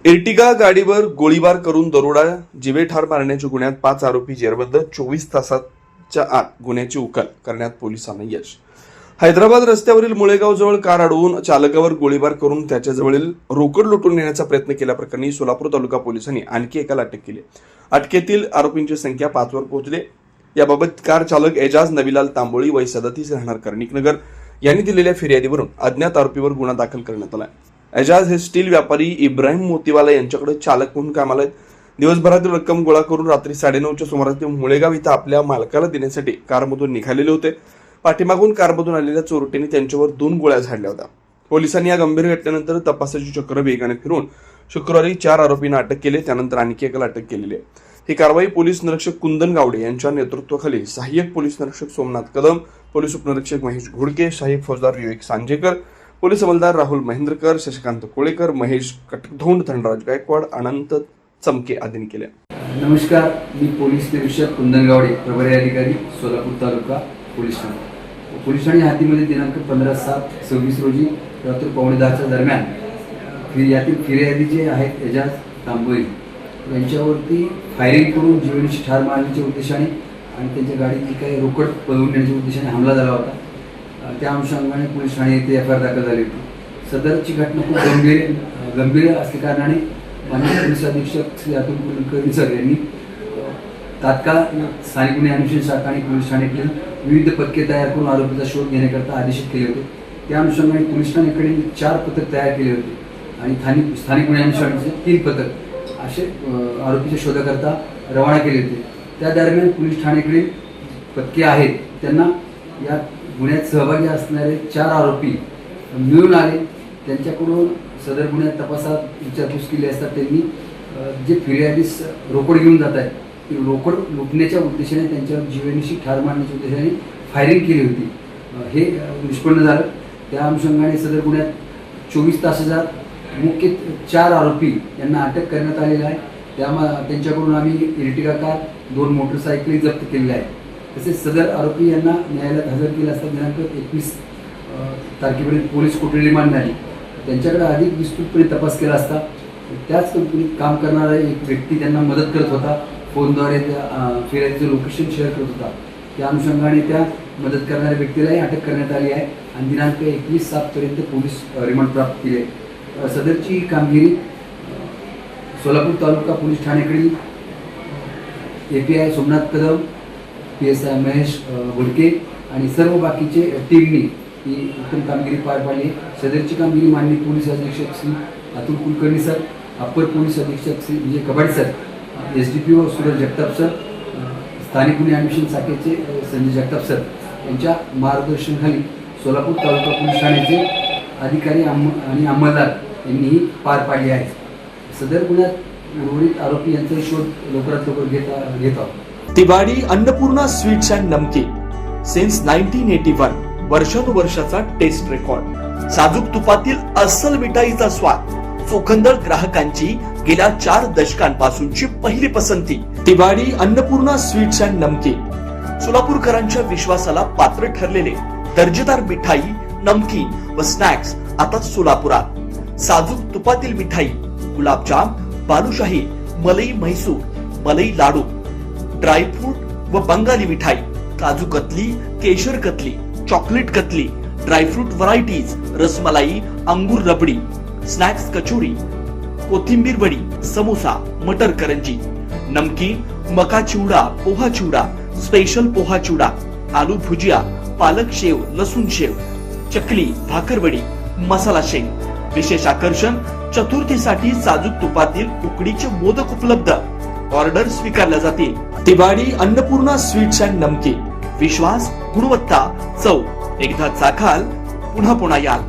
Ertiga गाडीवर गोळीबार करून दरोडा, जीवे ठार मारण्याच्या गुन्ह्यात 5 आरोपी जेरबंद, 24 तासाच्या आत गुन्ह्याची उकल करण्यात पोलिसांना यश. हैदराबाद रस्त्यावरील मुळेगाव जवळ कार अडवून चालकावर गोळीबार करून त्याच्याजवळील रोकड लुटून नेण्याचा प्रयत्न केल्याप्रकरणी सोलापूर तालुका पोलिसांनी आणखी एकाला अटक केली. अटकेतील आरोपींची संख्या 5 वर पोहोचली. याबाबत कार चालक एजाज नबीलाल तांबोळी वय 37 राहणार कर्णिकनगर यांनी दिलेल्या फिर्यादीवरून अज्ञात आरोपीवर गुन्हा दाखल करण्यात आला. एजाज हे स्टील व्यापारी इब्राहिम मोतीवाला यांच्याकडे चालक म्हणून कामाला आहेत. दिवसभरातील रक्कम गोळा करून रात्री 9:30च्या सुमारास ते मुळेगाव इथं आपल्या मालकाला देण्यासाठी कारमधून निघालेले होते. पाठीमागून कारमधून आलेल्या चोरट्यांनी त्यांच्यावर 2 गोळ्या झाडल्या होत्या. पोलिसांनी या गंभीर घटनेनंतर तपासाची चक्र वेगाने फिरवून शुक्रवारी 4 आरोपींना अटक केली. त्यानंतर आणखी एकाला अटक केलेली आहे. ही कारवाई पोलीस निरीक्षक कुंदन गावडे यांच्या नेतृत्वाखाली सहाय्यक पोलीस निरीक्षक सोमनाथ कदम, पोलीस उपनिरीक्षक महेश घोडके, सहाय्यक फौजदार विवेक सांजेकर, पोलीस अंमलदार राहुल महेंद्रकर, शशिकांत कोळेकर, महेश कटकधोंड, धनराज गायकवाड, अनंत चमके आदींनी केले. नमस्कार, मी पोलीस निरीक्षक कुंदन गावडे, प्रभारी अधिकारी, सोलापूर तालुका पोलीस ठाणे. पोलीस ठाणे हातीमध्ये दिनांक 15/7/26 रोजी रात्री 9:15च्या दरम्यान यातील फिर्यादी जे आहेत एजाज तांबोळी यांच्यावरती फायरिंग करून जीवेची ठार मारण्याच्या उद्देशाने आणि त्यांच्या गाडीची काही रोकड पळवून नेण्याच्या उद्देशाने हमला झाला होता. त्या अनुषंगाने पोलीस ठाणे येथे एफ.आय.आर. दाखल झाली होती. सदरची घटना खूप गंभीर असल्याकारणाने माननीय पोलीस अधीक्षक श्री अतुल कुलकर्णी सर यांनी तात्काळ स्थानिक गुन्हे अन्वेषण शाखा आणि पोलीस ठाण्याकडील विविध पथके तयार करून आरोपीचा शोध घेण्याकरता आदेशित केले होते. त्या अनुषंगाने पोलीस ठाण्याकडील 4 पथक तयार केले होते आणि स्थानिक गुन्हे अन्वेषणाचे 3 पथक असे आरोपीच्या शोधाकरता रवाना केले होते. त्या दरम्यान पोलीस ठाण्याकडील पथके आहेत त्यांना या गुन्ह्यात सहभागी असणारे 4 आरोपी मिळून आले. त्यांच्याकडून सदर गुन्ह्यात तपासात विचारपूस केली असता त्यांनी जे फिर्यादीस रोकड घेऊन जात आहेत ती रोकड लुटण्याच्या उद्देशाने त्यांच्यावर जीवेनिशी ठार मारण्याच्या उद्देशाने फायरिंग केली होती. हे निष्पन्न झालं. त्या अनुषंगाने सदर गुन्ह्यात 24 तासात मुख्य 4 आरोपी यांना अटक करण्यात आलेला आहे. त्यांच्याकडून आम्ही एर्टिगा कार, 2 मोटरसायकली जप्त केलेल्या आहेत. तसेच सदर आरोपी यांना न्यायालयात हजर केले असता दिनांक 21 तारखेपर्यंत पोलीस कोठडी रिमांड झाली. त्यांच्याकडे अधिक विस्तृतपणे तपास केला असता त्याच कंपनीत काम करणारा एक व्यक्ती त्यांना मदत करत होता. फोनद्वारे त्या फिर्यादीचं लोकेशन शेअर करत होता. त्या अनुषंगाने त्या मदत करणाऱ्या व्यक्तीलाही अटक करण्यात आली आहे आणि दिनांक 21/7 पोलीस रिमांड प्राप्त केले. सदरची कामगिरी सोलापूर तालुका पोलीस ठाण्याकडील API सोमनाथ कदम, PSI महेश घोडके आणि सर्व बाकीचे टीमनी ही उत्तम कामगिरी पार पाडली. सदरची कामगिरी माननीय पोलीस अधीक्षक Shri Atul Kulkarni sir, upper police अधीक्षक Shri Vijay Kabade sir, SDPO Suraj Jagtap sir, स्थानिक गुन्हे अन्वेषण शाखेचे संजय जगताप सर यांच्या मार्गदर्शनाखाली सोलापूर तालुका पोलीस ठाण्याचे अधिकारी आणि अंमलदार यांनी ही पार पाडली आहे. सदर गुन्ह्यात उर्वरित आरोपी यांचा शोध लवकरात लवकर घेत आहोत. तिवाडी अन्नपूर्णा स्वीट्स अँड नमकीन सिन्स 1981 वर्षानुवर्षाचा टेस्ट रेकॉर्ड. साजूक तुपातील अस्सल मिठाईचा स्वाद, चोखंदळ ग्राहकांची गेल्या 4 दशकांपासूनची पहिली पसंती. तिवाडी अन्नपूर्णा स्वीट्स अँड नमकीन सोलापूरकरांच्या विश्वासाला पात्र ठरलेले दर्जेदार मिठाई, नमकीन व स्नॅक्स आता सोलापुरात. साजूक तुपातील मिठाई, गुलाबजाम, बालुशाही, मलई म्हैसूर, मलई लाडू, ड्रायफ्रूट व बंगाली मिठाई, काजू कतली, केशर katli, chocolate katli, dry fruit varieties, rasmalai, अंगूर रबडी, स्नॅक्स कचोरी, कोथिंबीर वडी, समोसा, मटर करंजी, नमकीन, मका चिवडा, पोहा चिवडा, स्पेशल पोहा चिवडा, आलू भुजिया, पालक शेव, लसूण शेव, चकली, भाकरवडी, मसाला शेंग. विशेष आकर्षण, चतुर्थीसाठी साजूक तुपातील उकडीचे मोदक उपलब्ध. ऑर्डर स्वीकारल्या जातील. तिवाडी अन्नपूर्णा स्वीट्स अँड नमकीन. विश्वास, गुणवत्ता, चव. एकदा चाखाल पुन्हा याल.